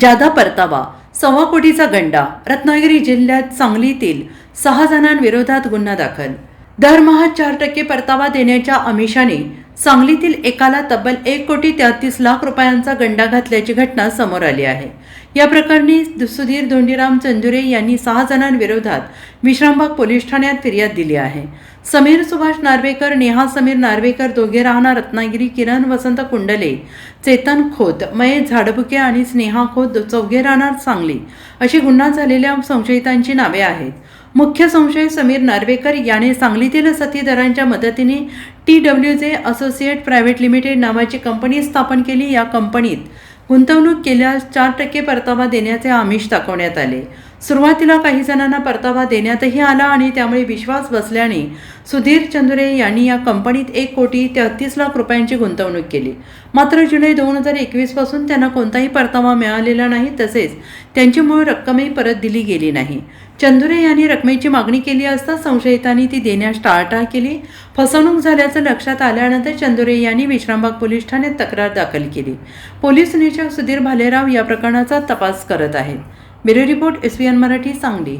जादा परतावा 1.25 कोटीचा गंडा. रत्नागिरी जिल्ह्यात सांगलीतील 6 जणांविरोधात गुन्हा दाखल. दरमहा 4% परतावा देण्याच्या आमिषाने सांगलीतील एकाला तब्बल 1,33,00,000 रुपयांचा गंडा घातल्याची घटना समोर आली आहे. या प्रकरणी सुधीर धोंडीराम चंदुरे यांनी 6 जणांविरोधात विश्रामबाग पोलीस ठाण्यात फिर्याद दिली आहे. समीर सुभाष नार्वेकर, नेहा समीर नार्वेकर दोघे राहणार रत्नागिरी, किरण वसंत कुंडले, चेतन खोत, महेश झाडबुके आणि स्नेहा खोत चौघे राहणार सांगली अशी गुन्हा झालेल्या संशयितांची नावे आहेत. मुख्य संशय समीर नार्वेकर याने सांगलीतील साथीदारांच्या मदतीने TWJ असोसिएट प्रायव्हेट लिमिटेड नावाची कंपनी स्थापन केली. या कंपनीत गुंतवणूक केल्यास 4% परतावा देण्याचे आमिष दाखवण्यात आले. सुरुवातीला काही जणांना परतावा देण्यातही आला आणि त्यामुळे विश्वास बसल्याने सुधीर चंदुरे यांनी या कंपनीत 1,33,00,000 रुपयांची गुंतवणूक केली. मात्र जुलै 2021 पासून त्यांना कोणताही परतावा मिळालेला नाही, तसेच त्यांची मूळ रक्कमही परत दिली गेली नाही. चंदुरे यांनी रकमेची मागणी केली असता संशयितांनी ती देण्यास टाळाटाळ केली. फसवणूक झाल्याचं लक्षात आल्यानंतर चंदुरे यांनी विश्रामबाग पोलीस ठाण्यात तक्रार दाखल केली. पोलीस निरीक्षक सुधीर भालेराव या प्रकरणाचा तपास करत आहेत. Bureau report SVN Marathi, Sangli.